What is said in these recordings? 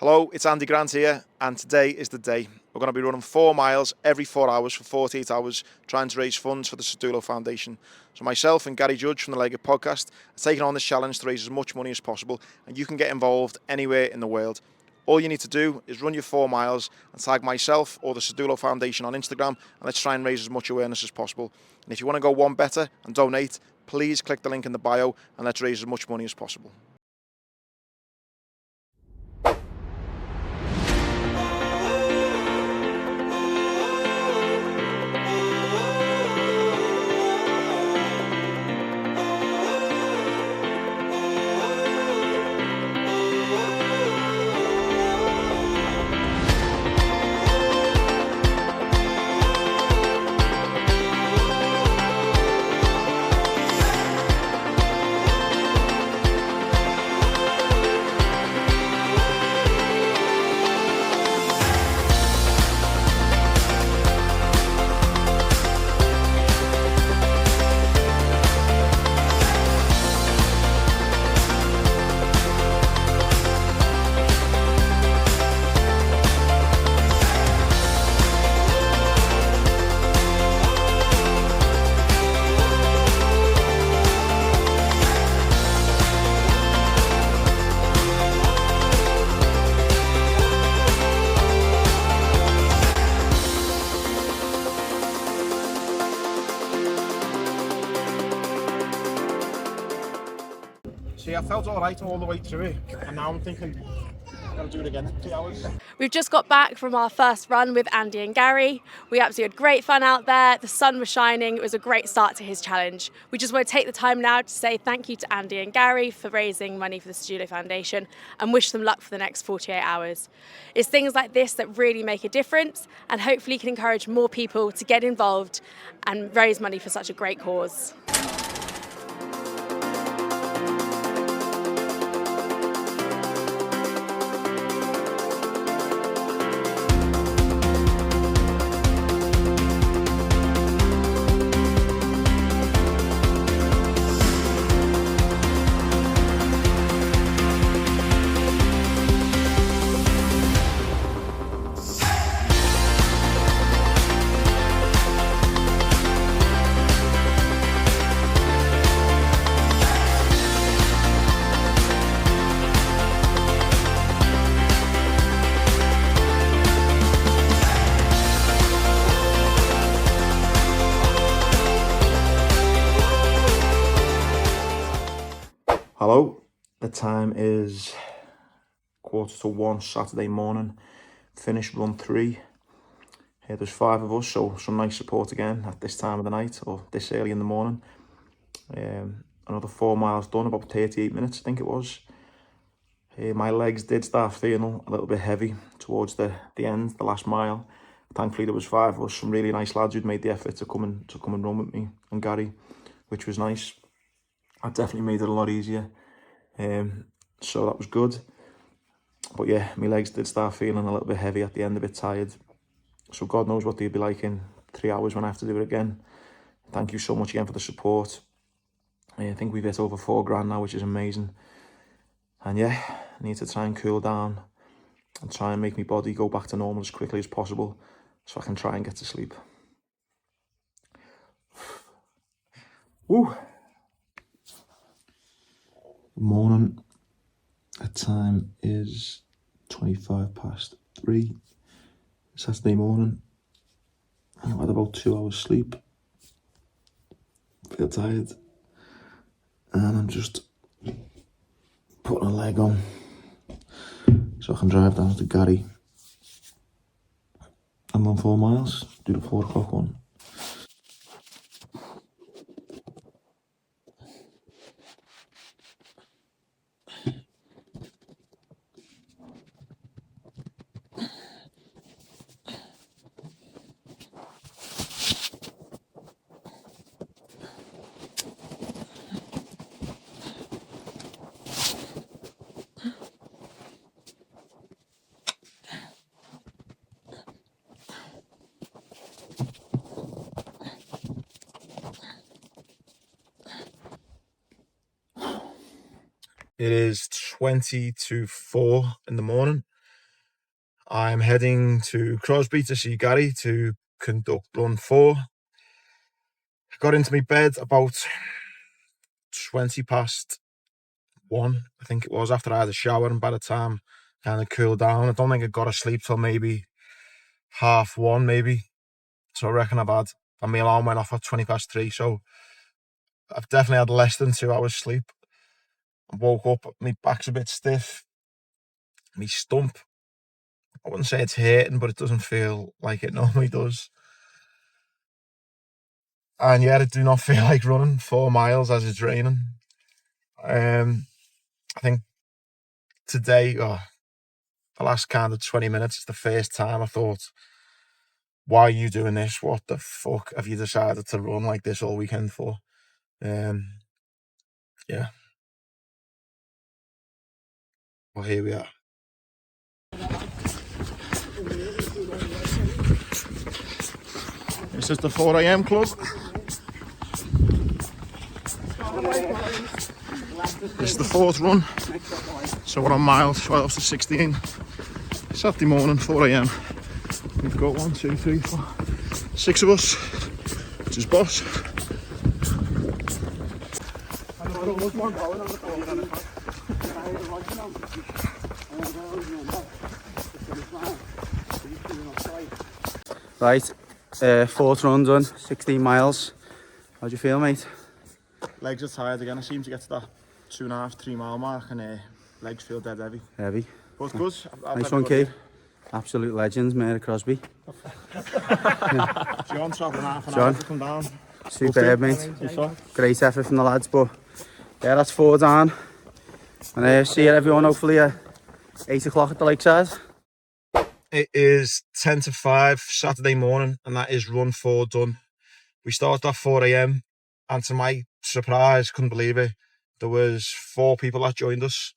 Hello, it's Andy Grant here, and today is the day. We're going to be running 4 miles every 4 hours for 48 hours, trying to raise funds for the Sedulo Foundation. So myself and Gary Judge from the Legged Podcast are taking on this challenge to raise as much money as possible, and you can get involved anywhere in the world. All you need to do is run your 4 miles and tag myself or the Sedulo Foundation on Instagram, and let's try and raise as much awareness as possible. And if you want to go one better and donate, please click the link in the bio and let's raise as much money as possible. See, I felt all right all the way through it, and now I'm thinking I've got to do it again in 3 hours. We've just got back from our first run with Andy and Gary. We absolutely had great fun out there. The sun was shining. It was a great start to his challenge. We just want to take the time now to say thank you to Andy and Gary for raising money for the Sedulo Foundation and wish them luck for the next 48 hours. It's things like this that really make a difference and hopefully can encourage more people to get involved and raise money for such a great cause. Hello, the time is 1:45 Saturday morning. Finished run 3. There's 5 of us, so some nice support again at this time of the night or this early in the morning. Another 4 miles done, about 38 minutes I think it was. My legs did start feeling a little bit heavy towards the end, the last mile. Thankfully there was 5 of us, some really nice lads who'd made the effort to come and run with me and Gary, which was nice. That definitely made it a lot easier. So that was good. But yeah, my legs did start feeling a little bit heavy at the end, a bit tired. So God knows what they'll be like in 3 hours when I have to do it again. Thank you so much again for the support. I think we've hit over 4 grand now, which is amazing. And yeah, I need to try and cool down and try and make my body go back to normal as quickly as possible so I can try and get to sleep. Woo! Good morning. The time is 3:25. Saturday morning. I've had about 2 hours sleep. Feel tired. And I'm just putting a leg on so I can drive down to Gary and run 4 miles. Do the 4 o'clock one. It is 20 to 4 in the morning. I'm heading to Crosby to see Gary to conduct run 4. I got into my bed about 20 past 1, I think it was, after I had a shower, and by the time kind of cooled down, I don't think I got to sleep till maybe 1:30 maybe. So I reckon my alarm went off at 20 past 3, so I've definitely had less than 2 hours sleep. I woke up, my back's a bit stiff, my stump, I wouldn't say it's hurting, but it doesn't feel like it normally does. And yeah, I do not feel like running 4 miles as it's raining. I think today, the last kind of 20 minutes, is the first time I thought, why are you doing this? What the fuck have you decided to run like this all weekend for? Yeah. Well, here we are. This is the 4 a.m. club. This is the 4th run. So we're on mile 12 to 16. Saturday morning, 4 a.m. We've got 1, 2, 3, 4, 6 of us, which is boss. Right, 4th run done, 16 miles. How do you feel, mate? Legs are tired again. I seem to get to that 2.5, 3 mile mark, and legs feel dead heavy. Heavy. But good. Nice one, Keith. Absolute legends, Mary Crosby. John travelling half an hour to come down. Superb, mate. Great effort from the lads, but yeah, that's 4 down. And see you everyone hopefully at 8 o'clock at the lakeside. It is 10 to 5 Saturday morning, and that is run 4 done. We started at 4 a.m. and to my surprise, couldn't believe it, there was 4 people that joined us.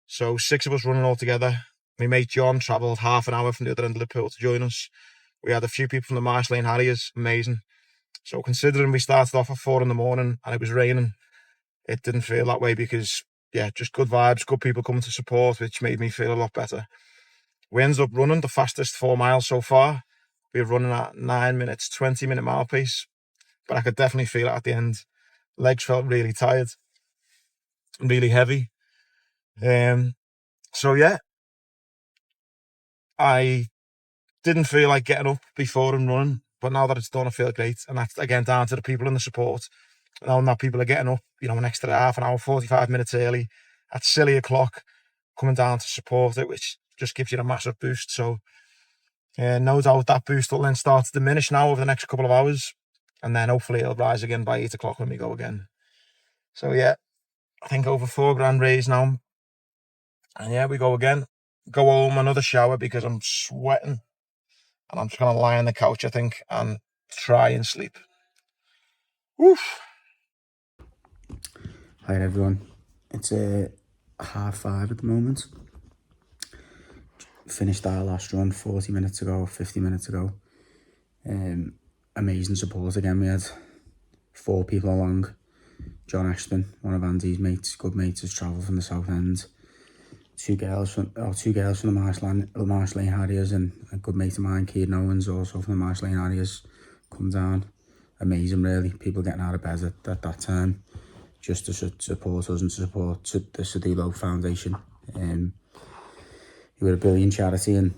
So 6 of us running all together. My mate John travelled half an hour from the other end of the pool to join us. We had a few people from the Marsh Lane Harriers, amazing. So considering we started off at 4 in the morning and it was raining, it didn't feel that way because, yeah, just good vibes, good people coming to support, which made me feel a lot better. We ended up running the fastest 4 miles so far. We were running at 9 minutes, 20-minute mile pace, but I could definitely feel it at the end. Legs felt really tired, really heavy. So yeah, I didn't feel like getting up before and running, but now that it's done, I feel great. And that's again down to the people and the support. Knowing that people are getting up, an extra half an hour, 45 minutes early at silly o'clock, coming down to support it, which just gives you a massive boost. So no doubt that boost will then start to diminish now over the next couple of hours, and then hopefully it'll rise again by 8 o'clock when we go again. So yeah, I think over £4,000 raised now, and yeah, we go again. Go home, another shower because I'm sweating, and I'm just gonna lie on the couch, I think, and try and sleep. Woof. Hi everyone, it's 5:30 at the moment. Finished our last run 40 minutes ago, 50 minutes ago. Amazing support again. We had 4 people along. John Ashton, one of Andy's mates, good mates, has travelled from the South End. 2 girls from the Marsh Lane Harriers, and a good mate of mine, Kieran Owens, also from the Marsh Lane Harriers, come down. Amazing, really. People getting out of bed at that time just to support us and to support the Sedulo Foundation. We're a brilliant charity, and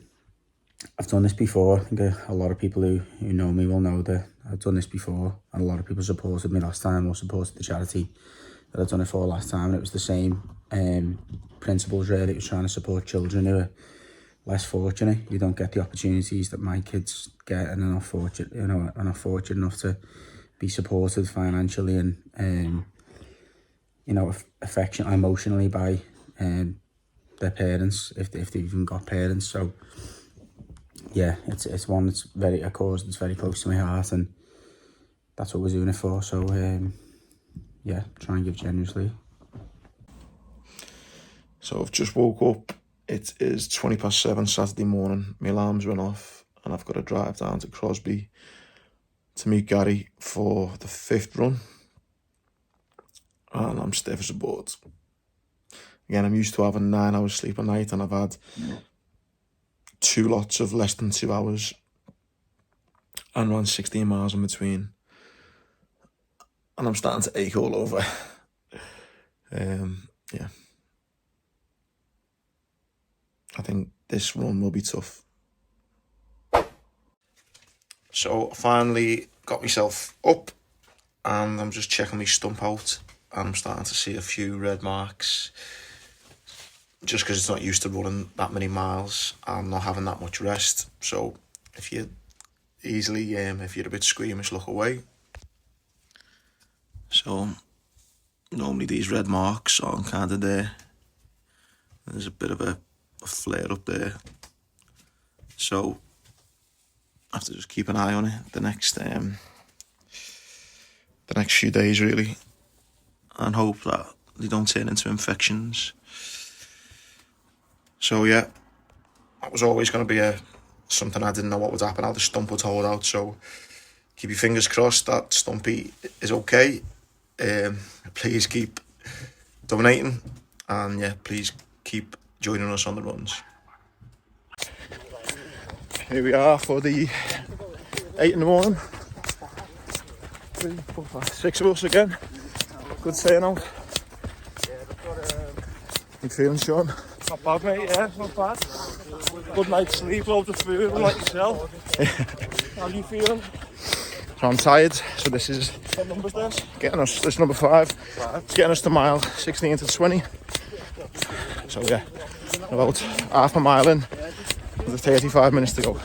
I've done this before. I think a lot of people who know me will know that I've done this before, and a lot of people supported me last time, or supported the charity that I've done it for last time, and it was the same principles really. It was trying to support children who are less fortunate, who don't get the opportunities that my kids get, and are not fortunate, are not fortunate enough to be supported financially and affectionately, emotionally by their parents, if they've even got parents. So yeah, it's one that's a cause that's very close to my heart, and that's what we're doing it for. So yeah, try and give generously. So I've just woke up. It is 7:20 Saturday morning. My alarm's went off, and I've got to drive down to Crosby to meet Gary for the 5th run. And I'm stiff as a board. Again, I'm used to having 9 hours sleep a night, and I've had 2 lots of less than 2 hours and ran 16 miles in between. And I'm starting to ache all over. Yeah. I think this run will be tough. So I finally got myself up and I'm just checking my stump out and I'm starting to see a few red marks just because it's not used to running that many miles and not having that much rest. So if you're a bit squeamish, look away. So normally these red marks aren't kind of there. There's a bit of a flare up there. So I have to just keep an eye on it the next few days really, and hope that they don't turn into infections. So yeah, that was always going to be something I didn't know what would happen, how the stump would hold out. So keep your fingers crossed that Stumpy is okay. Please keep donating, and yeah, please keep joining us on the runs. Here we are for the 8 in the morning. 3, 4, 5, 6 of us again. Good turnout. You feeling, Sean? Not bad, mate, yeah, not bad. Good night's sleep, loads of food, like yourself. How are you feeling? So I'm tired, so this is What number's this? getting us, this is number 5. It's getting us to mile 16 to 20. So yeah, about half a mile in, with 35 minutes to go.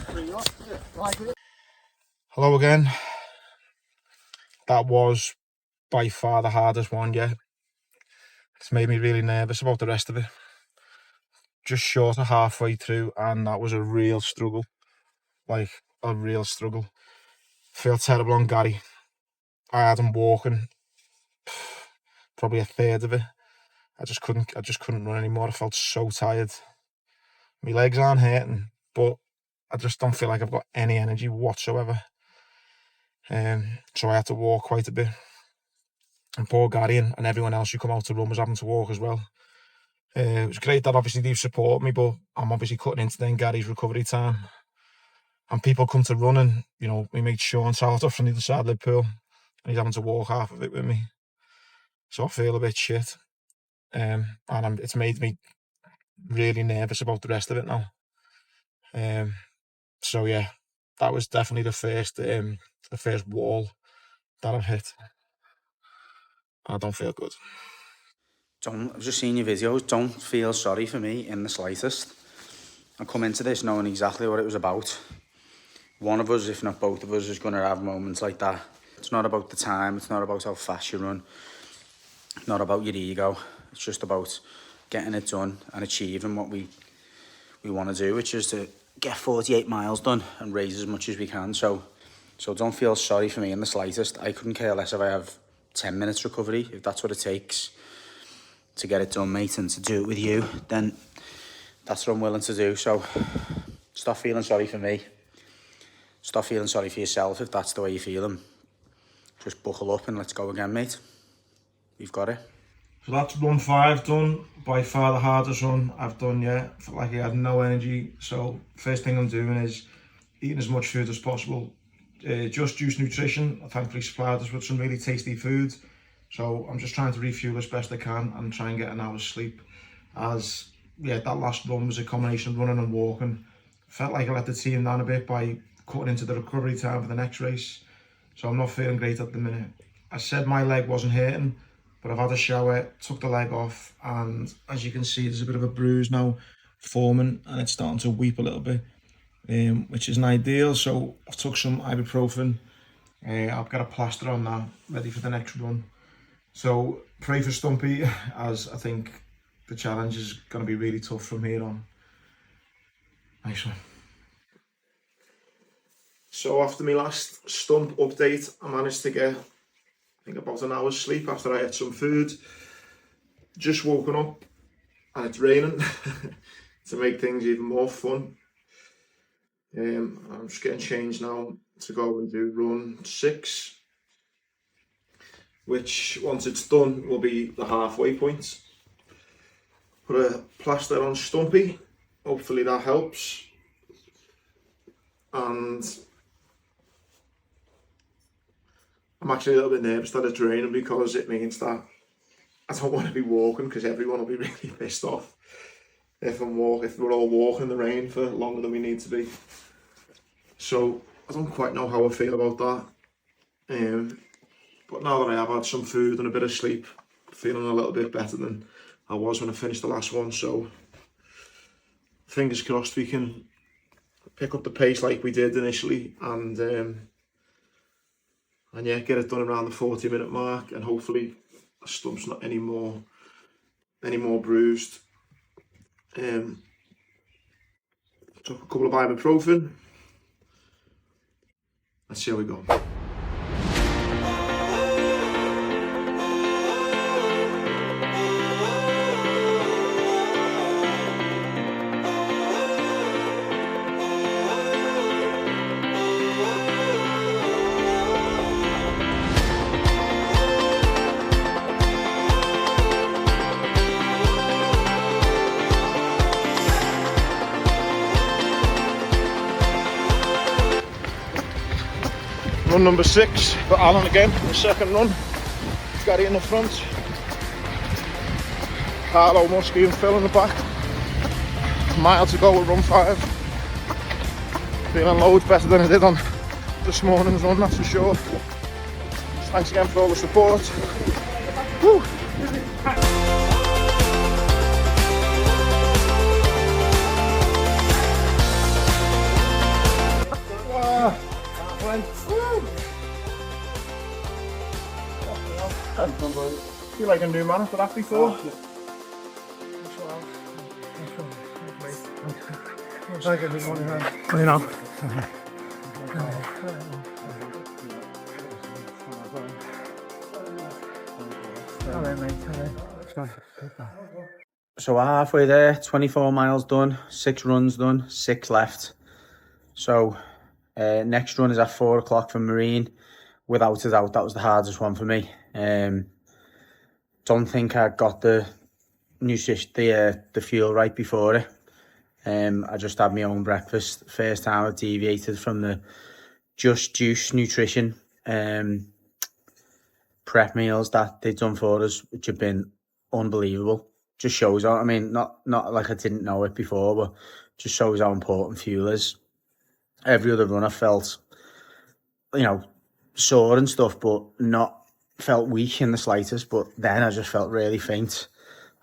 Hello again. That was by far the hardest one yet. It's made me really nervous about the rest of it. Just short of halfway through, and that was a real struggle. Like, a real struggle. Feel terrible on Gary. I had him walking probably a third of it. I just couldn't run anymore. I felt so tired. My legs aren't hurting, but I just don't feel like I've got any energy whatsoever. So I had to walk quite a bit. And poor Gary and everyone else who come out to run was having to walk as well. It was great that obviously they support me, but I'm obviously cutting into then Gary's recovery time. And people come to run, and we made Sean salt off from the other side of Liverpool, and he's having to walk half of it with me. So I feel a bit shit. And it's made me really nervous about the rest of it now. So yeah, that was definitely the first wall that I've hit. I don't feel good. I've just seen your videos. Don't feel sorry for me in the slightest. I come into this knowing exactly what it was about. One of us, if not both of us, is going to have moments like that. It's not about the time. It's not about how fast you run. It's not about your ego. It's just about getting it done and achieving what we want to do, which is to get 48 miles done and raise as much as we can. So don't feel sorry for me in the slightest. I couldn't care less if I have 10 minutes recovery. If that's what it takes to get it done, mate, and to do it with you, then that's what I'm willing to do. So stop feeling sorry for me. Stop feeling sorry for yourself if that's the way you're feeling. Just buckle up and let's go again, mate. You've got it. So that's run 5 done. By far the hardest run I've done yet. Felt like I had no energy. So first thing I'm doing is eating as much food as possible. Just Juice Nutrition, I thankfully supplied us with some really tasty food. So I'm just trying to refuel as best I can and try and get an hour's sleep. As yeah, that last run was a combination of running and walking. Felt like I let the team down a bit by cutting into the recovery time for the next race. So I'm not feeling great at the minute. I said my leg wasn't hurting, but I've had a shower, took the leg off, and as you can see, there's a bit of a bruise now forming, and it's starting to weep a little bit, which isn't ideal. So I've took some ibuprofen. I've got a plaster on that, ready for the next run. So pray for Stumpy, as I think the challenge is going to be really tough from here on. Nice one. So after my last stump update, I managed to get, I think, about an hour's sleep after I had some food. Just woken up and it's raining to make things even more fun. I'm just getting changed now to go and do run 6, which once it's done will be the halfway point. Put a plaster on Stumpy, hopefully that helps. and I'm actually a little bit nervous that it's raining because it means that I don't want to be walking because everyone will be really pissed off if we're all walking in the rain for longer than we need to be. So I don't quite know how I feel about that. But now that I have had some food and a bit of sleep, I'm feeling a little bit better than I was when I finished the last one. So fingers crossed we can pick up the pace like we did initially, and yeah, get it done around the 40-minute mark, and hopefully the stump's not any more bruised. Took a couple of ibuprofen. Let's see how we go. Run number 6 for Alan again, the second run. Gary in the front. Carlo, Muskie and Phil in the back. Mile to go with run 5. Feeling loads better than I did on this morning's run, that's for sure. Thanks again for all the support. Woo. I feel like a new man after that before. You know. So we're halfway there, 24 miles done, 6 runs done, 6 left. So next run is at 4 o'clock for Marine. Without a doubt, that was the hardest one for me. Don't think I got the nutrition, the fuel right before it. I just had my own breakfast. First time I deviated from the Just Juice nutrition prep meals that they've done for us, which have been unbelievable. Just shows how, I mean, not like I didn't know it before, but just shows how important fuel is. Every other run I felt, sore and stuff, but not felt weak in the slightest. But then I just felt really faint.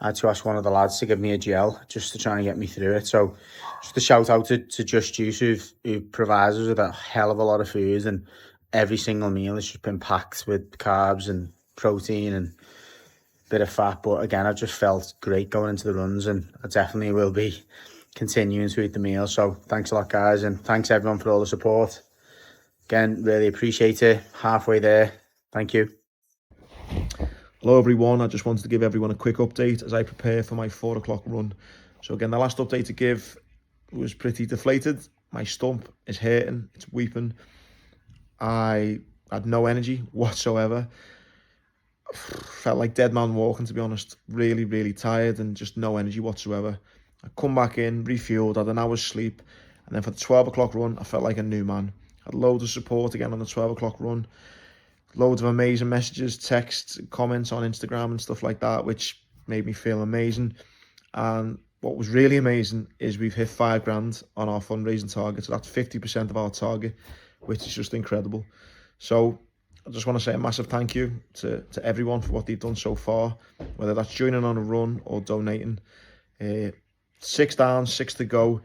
I had to ask one of the lads to give me a gel just to try and get me through it. So just a shout out to Just Juice who provides us with a hell of a lot of food, and every single meal has just been packed with carbs and protein and a bit of fat. But again, I just felt great going into the runs, and I definitely will be continuing to eat the meal. So thanks a lot, guys, and thanks everyone for all the support. Again, really appreciate it. Halfway there. Thank you. Hello everyone, I just wanted to give everyone a quick update as I prepare for my 4 o'clock run. So again, the last update to give was pretty deflated. My stump is hurting, it's weeping. I had no energy whatsoever. Felt like dead man walking, to be honest. Really, really tired and just no energy whatsoever. I come back in, refueled, had an hour's sleep, and then for the 12 o'clock run, I felt like a new man. Had loads of support again on the 12 o'clock run. Loads of amazing messages, texts, comments on Instagram and stuff like that, which made me feel amazing. And what was really amazing is we've hit $5,000 on our fundraising target. So that's 50% of our target, which is just incredible. So I just want to say a massive thank you to everyone for what they've done so far, whether that's joining on a run or donating. 6 down, 6 to go.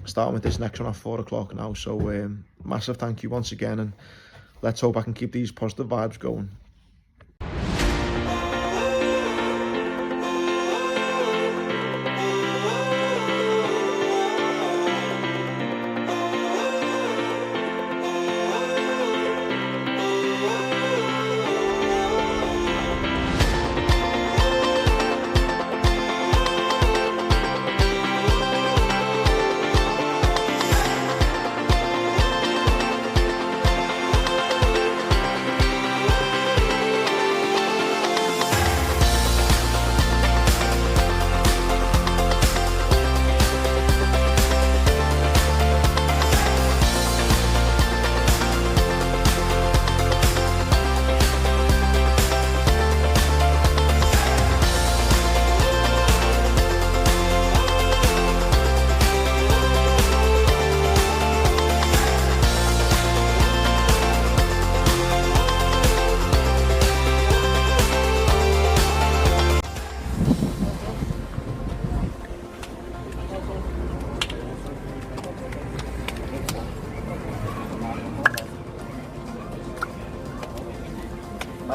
Starting with this next one at 4 o'clock now. So massive thank you once again, and let's hope I can keep these positive vibes going.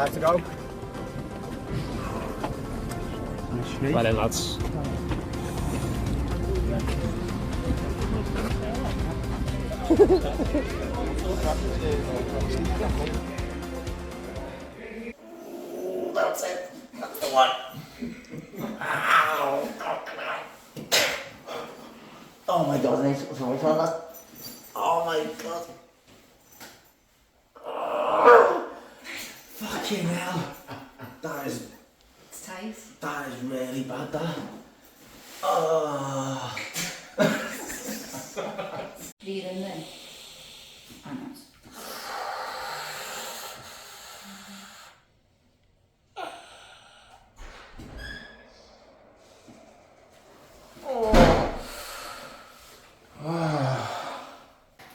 5 to go. Well then, lads. That's it. That's the one. Oh my god, I need to put something on that. Oh my god. Fucking hell. That is... It's tight. That is really bad, that. Oh. Breathe in then. And out.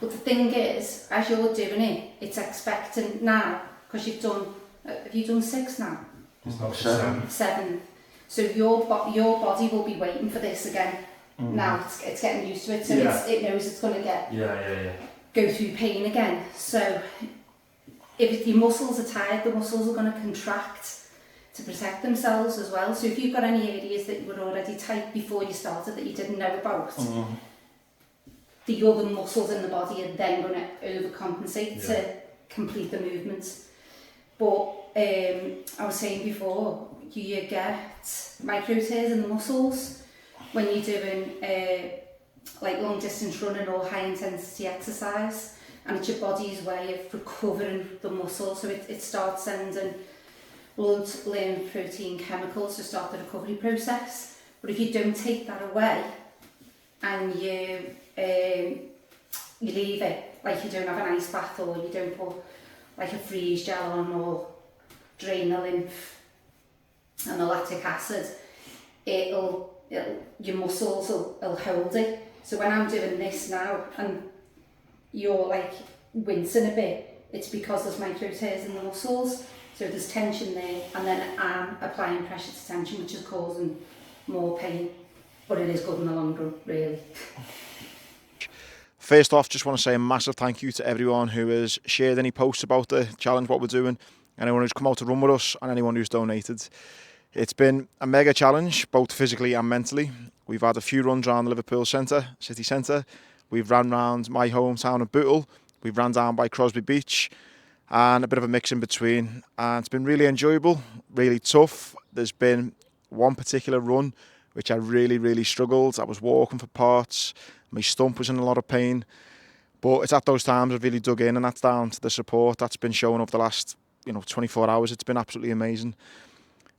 But the thing is, as you're doing it, it's expectant now, because you've done, have you done 6 now? Seven. 7. So your body will be waiting for this again. Now it's getting used to it, so it knows it's going to go through pain again. So if your muscles are tired, the muscles are going to contract to protect themselves as well. So if you've got any areas that you were already tight before you started that you didn't know about, the other muscles in the body are then going to overcompensate to complete the movements. But I was saying before, you get micro tears in the muscles when you're doing like long distance running or high intensity exercise, and it's your body's way of recovering the muscle. So it starts sending blood, lymph, protein, chemicals to start the recovery process. But if you don't take that away and you leave it, like you don't have an ice bath, or you don't put like a freeze gel on or drain the lymph and the lactic acid, your muscles will hold it. So when I'm doing this now and you're like wincing a bit, it's because there's micro tears in the muscles, so there's tension there, and then I'm applying pressure to tension, which is causing more pain, but it is good in the long run, really. First off, just want to say a massive thank you to everyone who has shared any posts about the challenge, what we're doing, anyone who's come out to run with us, and anyone who's donated. It's been a mega challenge, both physically and mentally. We've had a few runs around the Liverpool city centre. We've ran around my hometown of Bootle. We've ran down by Crosby Beach, and a bit of a mix in between. And it's been really enjoyable, really tough. There's been one particular run which I really struggled. I was walking for parts. My stump was in a lot of pain. But it's at those times I've really dug in, and that's down to the support that's been shown over the last 24 hours. It's been absolutely amazing.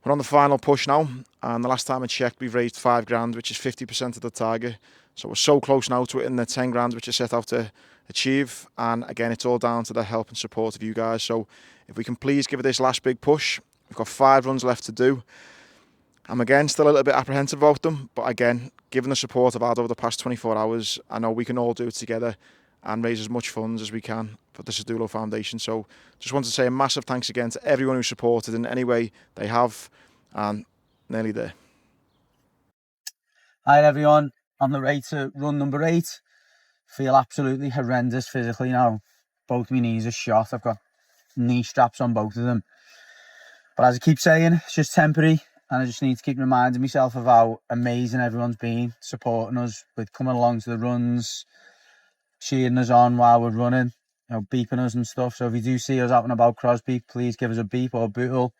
We're on the final push now, and the last time I checked, we've raised £5,000, which is 50% of the target. So we're so close now to hitting the 10 grand, which I set out to achieve. And again, it's all down to the help and support of you guys. So if we can please give it this last big push, we've got 5 runs left to do. I'm again still a little bit apprehensive about them, but again, given the support I've had over the past 24 hours, I know we can all do it together and raise as much funds as we can for the Sedulo Foundation. So just want to say a massive thanks again to everyone who supported in any way they have, and nearly there. Hi everyone, on the way to run number 8. Feel absolutely horrendous physically now. Both my knees are shot. I've got knee straps on both of them. But as I keep saying, it's just temporary, and I just need to keep reminding myself of how amazing everyone's been, supporting us with coming along to the runs, cheering us on while we're running, beeping us and stuff. So if you do see us out and about Crosby, please give us a beep, or Bootle.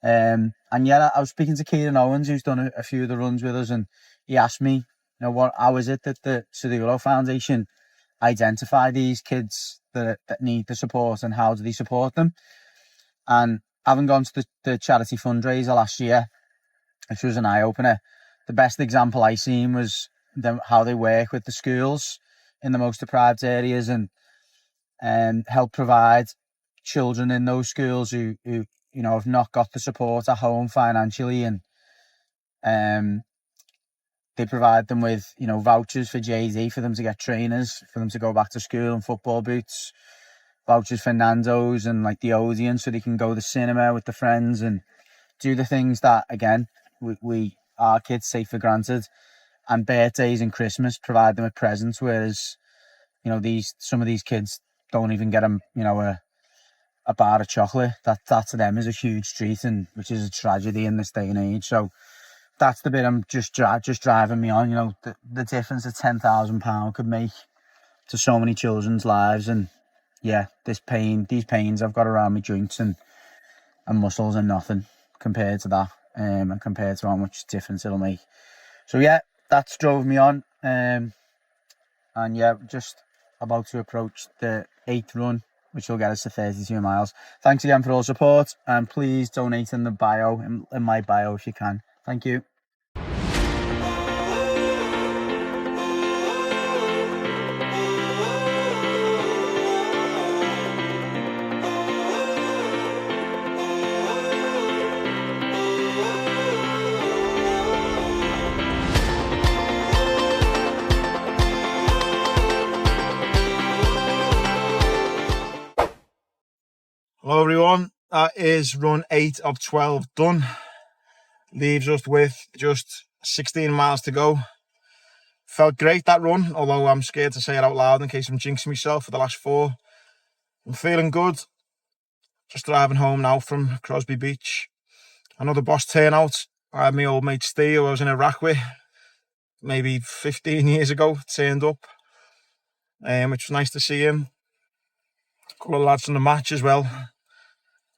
And yeah, I was speaking to Kieran Owens, who's done a few of the runs with us, and he asked me, how is it that the Sedulo Foundation identify these kids that need the support, and how do they support them? And having gone to the charity fundraiser last year, which was an eye-opener, the best example I seen was how they work with the schools in the most deprived areas, and help provide children in those schools who have not got the support at home financially, and they provide them with vouchers for JD for them to get trainers, for them to go back to school, and football boots, vouchers for Nando's and like the Odeon, so they can go to the cinema with the friends and do the things that again we our kids take for granted. And birthdays and Christmas provide them with presents, whereas some of these kids don't even get them a a bar of chocolate. That to them is a huge treat, and which is a tragedy in this day and age. So that's the bit I'm just driving me on. You know, the difference that £10,000 could make to so many children's lives. And yeah, these pains I've got around my joints and muscles are nothing compared to that, and compared to how much difference it'll make. So yeah, that's drove me on. And yeah, just about to approach the 8th run, which will get us to 32 miles. Thanks again for all support, and please donate in the bio, in my bio if you can. Thank you. Hello everyone, that is run 8 of 12 done. Leaves us with just 16 miles to go. Felt great that run, although I'm scared to say it out loud in case I'm jinxing myself for the last 4. I'm feeling good. Just driving home now from Crosby Beach. Another boss turnout. I had my old mate Steve, who I was in Iraq with maybe 15 years ago, turned up, which was nice to see him. A couple of lads from the match as well.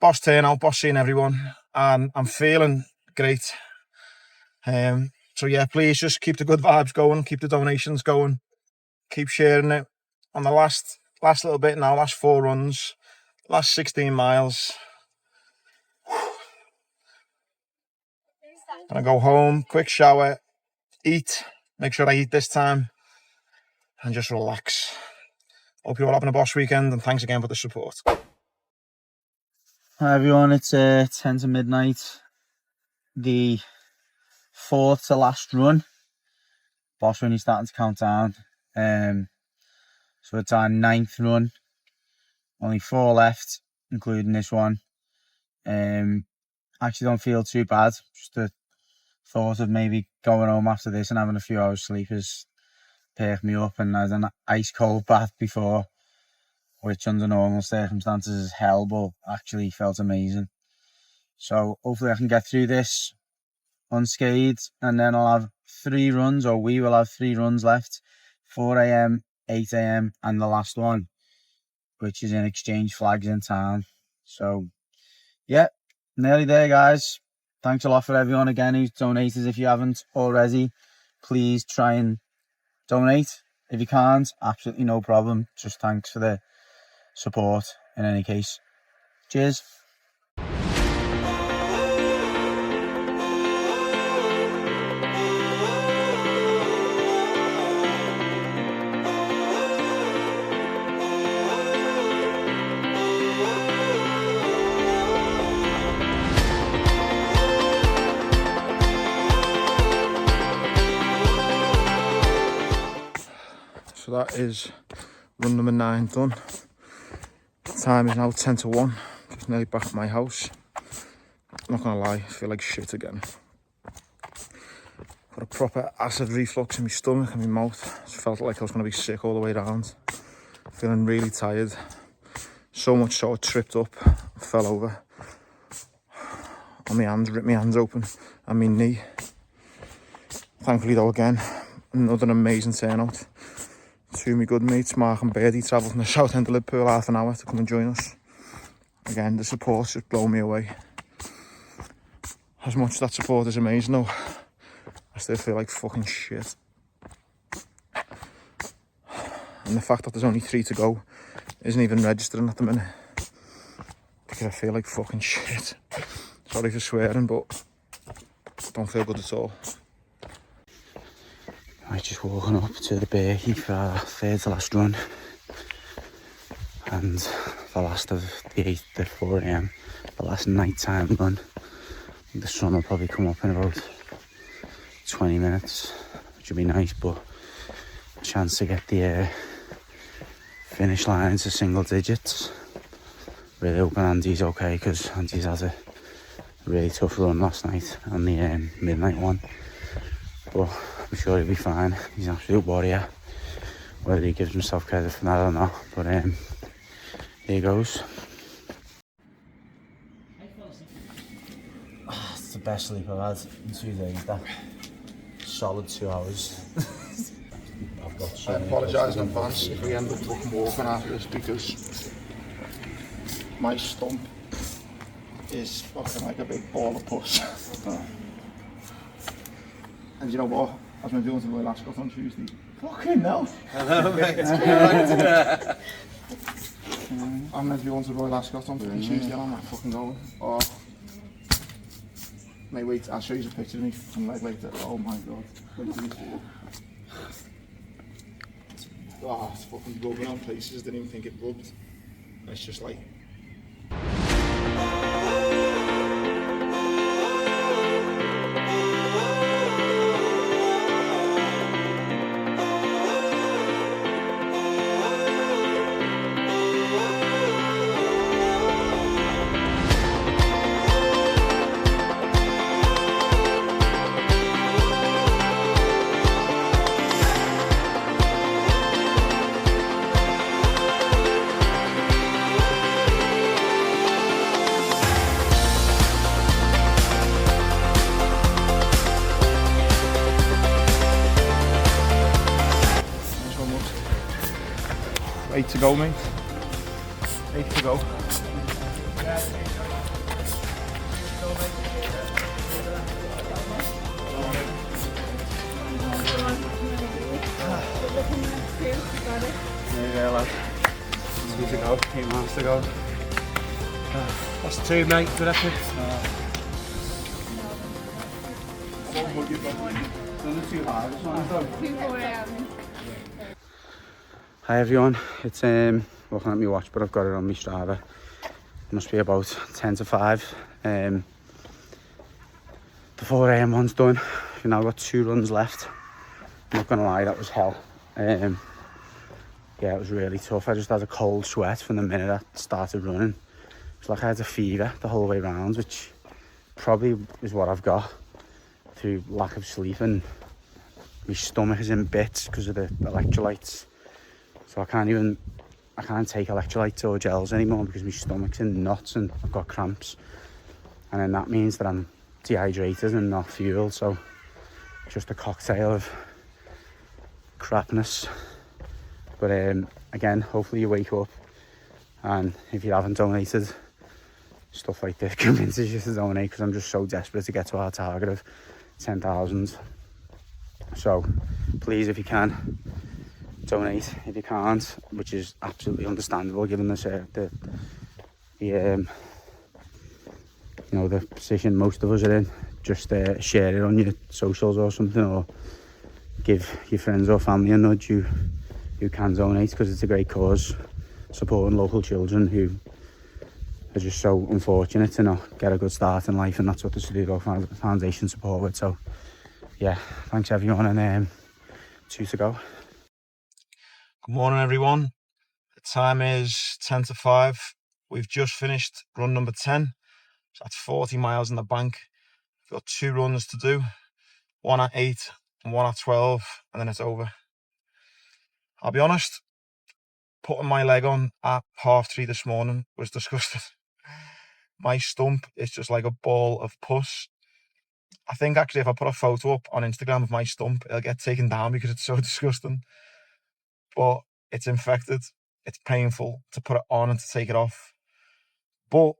Boss turnout, boss seeing everyone, and I'm feeling great. So yeah, please just keep the good vibes going, keep the donations going, keep sharing it. On the last little bit now, last 4 runs, last 16 miles. Gonna go home, quick shower, eat, make sure I eat this time, and just relax. Hope you're all having a boss weekend, and thanks again for the support. Hi everyone, it's 10 to midnight, the 4th to last run. Boss run is starting to count down. So it's our 9th run, only 4 left, including this one. Actually don't feel too bad, just the thought of maybe going home after this and having a few hours sleep has perked me up, and I had an ice cold bath before, which under normal circumstances is hell, but actually felt amazing. So hopefully I can get through this unscathed, and then I'll have 3 runs, or we will have 3 runs left: 4 a.m, 8 a.m, and the last one, which is in Exchange Flags in town. So yeah, nearly there, guys. Thanks a lot for everyone again who's donated. If you haven't already, please try and donate. If you can't, absolutely no problem. Just thanks for the support in any case. Cheers. So that is run number 9 done. Time is now 10 to 1. Just nearly back at my house. Not gonna lie, I feel like shit again. Got a proper acid reflux in my stomach and my mouth. Just felt like I was gonna be sick all the way around. Feeling really tired. So much so I tripped up, fell over on my hands, ripped my hands open and my knee. Thankfully though, again, another amazing turnout. 2 of my good mates, Mark and Birdie, travelled from the south end of Liverpool half an hour to come and join us. Again, the support just blew me away. As much as that support is amazing though, I still feel like fucking shit. And the fact that there's only 3 to go isn't even registering at the minute, because I feel like fucking shit. Sorry for swearing, but I don't feel good at all. I just walking up to the Berkey for our 3rd to last run, and the last of the 4 a.m, the last nighttime run. The sun will probably come up in about 20 minutes, which would be nice, but a chance to get the finish line to single digits. Really hoping Andy's okay, because Andy's had a really tough run last night on the midnight one, but I'm sure he'll be fine. He's an absolute warrior. Whether he gives himself credit for that or not, but here goes. best sleep I've had in 2 days. That solid 2 hours. I've got so I many apologise in places advance if we end up fucking walking after this because my stump is fucking like a big ball of pus. And you know what? I was meant to be on to the last got on Tuesday. Fucking hell! Hello, mate. I'm meant to be on to Royal Ascot on Tuesday and I'm not fucking going. Oh. Mate, wait, I'll show you a picture of me from leg later. Oh my god. Wait till you see it. Oh, it's fucking rubbing on places, didn't even think it rubbed. And it's just like... Eight to go, mate. 8 to go. Yeah, lad. 2 to go, 8 miles to go. That's 2, mate. Good effort. Hi everyone, it's looking at my watch, but I've got it on my Strava. It must be about 10 to 5. The 4 AM one's done. We've now got 2 runs left. I'm not gonna lie, that was hell. Yeah, it was really tough. I just had a cold sweat from the minute I started running. It's like I had a fever the whole way round, which probably is what I've got through lack of sleep, and my stomach is in bits because of the electrolytes. So I can't take electrolytes or gels anymore because my stomach's in knots and I've got cramps. And then that means that I'm dehydrated and not fueled. So just a cocktail of crapness. But again, hopefully you wake up, and if you haven't donated, stuff like this convinces you to donate, because I'm just so desperate to get to our target of 10,000. So please, if you can, donate. If you can't, which is absolutely understandable given the you know, the position most of us are in, just share it on your socials or something, or give your friends or family a nudge who can donate, because it's a great cause, supporting local children who are just so unfortunate to not get a good start in life, and that's what the Sedulo Foundation support with. So yeah, thanks everyone, and 2 to go. Good morning, everyone. The time is 10 to 5. We've just finished run number 10. So that's 40 miles in the bank. We've got 2 runs to do, one at 8 and one at 12, and then it's over. I'll be honest, putting my leg on at 3:30 this morning was disgusting. My stump is just like a ball of pus. I think actually if I put a photo up on Instagram of my stump, it'll get taken down because it's so disgusting. But it's infected. It's painful to put it on and to take it off. But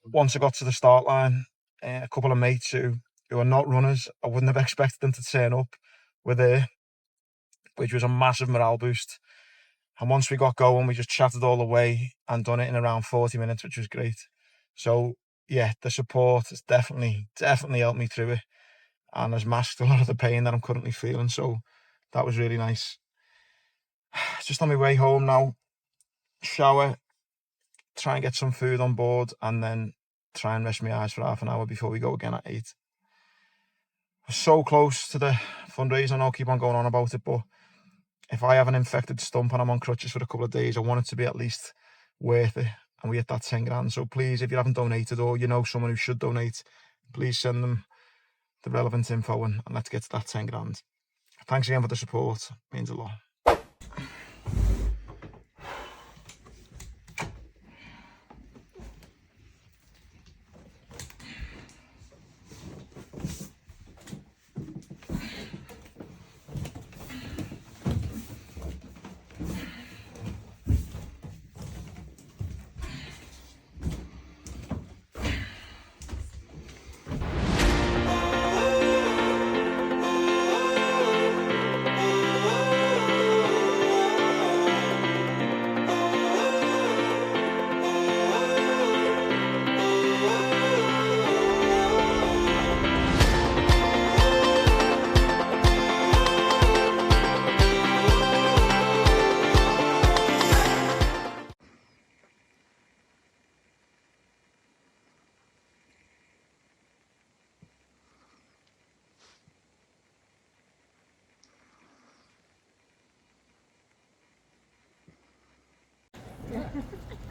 once I got to the start line, a couple of mates who are not runners, I wouldn't have expected them to turn up, were there, which was a massive morale boost. And once we got going, we just chatted all the way and done it in around 40 minutes, which was great. So yeah, the support has definitely helped me through it, and has masked a lot of the pain that I'm currently feeling. So that was really nice. Just on my way home now, shower, try and get some food on board, and then try and rest my eyes for half an hour before we go again at 8. We're so close to the fundraiser, and I'll keep on going on about it, but if I have an infected stump and I'm on crutches for a couple of days, I want it to be at least worth it, and we hit that 10 grand. So please, if you haven't donated, or you know someone who should donate, please send them the relevant info, and let's get to that 10 grand. Thanks again for the support, it means a lot.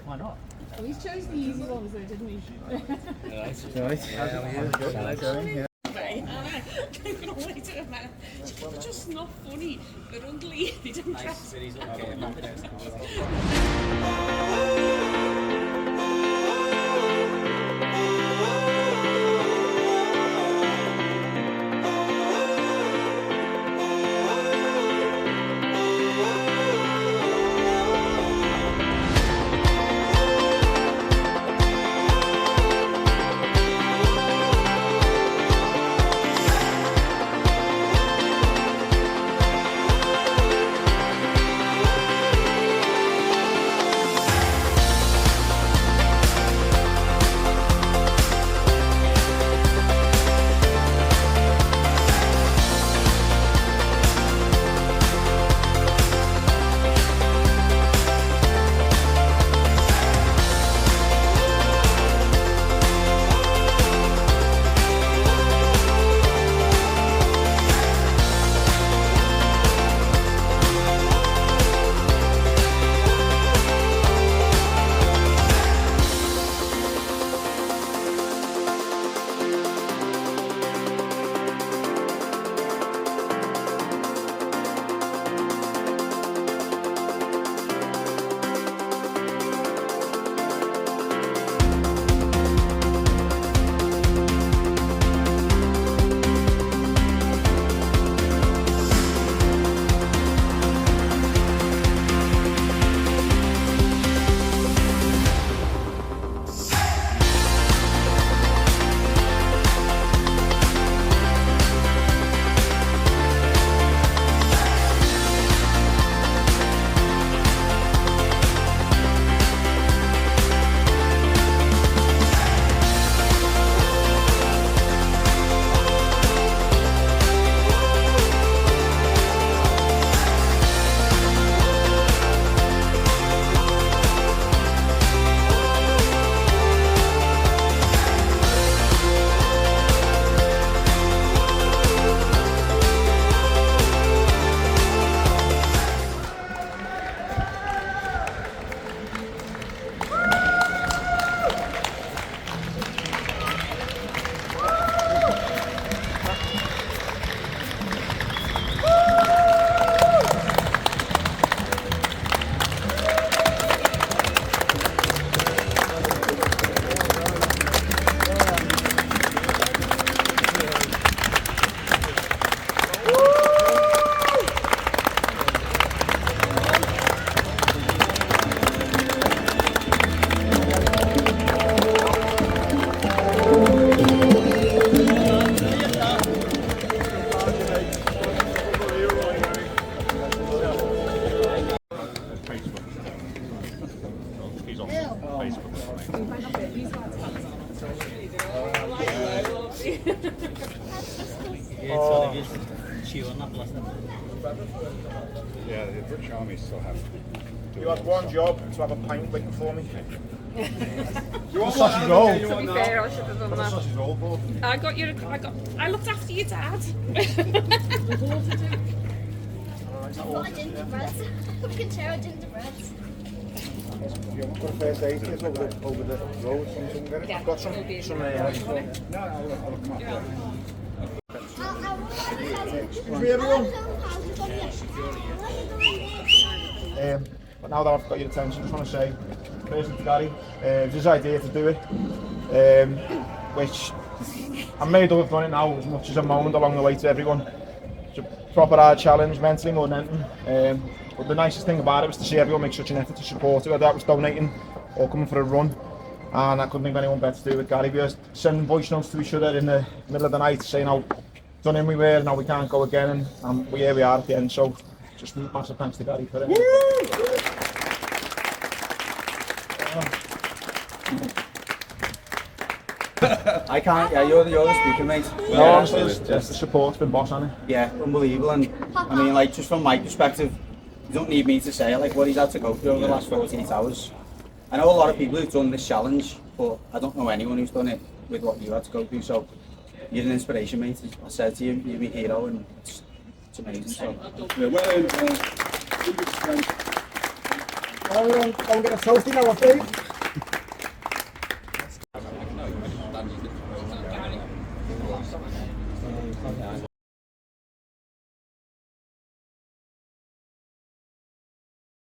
Why not? Well, he's chose the easy ones though, didn't he? I'm gonna wait a minute. It's just not funny. They're ugly. They don't dress. Yeah, the British Army still have. You had one job to have a pint waiting for me. You want sausage roll? To be fair, I should have done that. Sausage roll, bro. I looked after your dad. Got a gingerbread. We can share a gingerbread. You want to first aid kit over the road? Yeah. I've got some Excuse me, everyone. But now that I've got your attention, I just want to say, firstly to Gary, it was his idea to do it, which I'm made up of done it now as much as I moaned along the way to everyone. It's a proper hard challenge, mentally more than anything. But the nicest thing about it was to see everyone make such an effort to support it, whether that was donating or coming for a run. And I couldn't think of anyone better to do it with Gary. We were sending voice notes to each other in the middle of the night saying how done in we were and how we can't go again, and here we are at the end. So just massive thanks to Gary for it. I can't, yeah, you're the speaker, mate. No, honestly, the support's been boss on it. Yeah, unbelievable. And I mean, like, just from my perspective, you don't need me to say it, like what he's had to go through over the last 48 hours. I know a lot of people who've done this challenge, but I don't know anyone who's done it with what you had to go through. So you're an inspiration, mate. I said to you, you're my hero, and it's amazing. So Yeah, well, Go and get a toasty now, I think.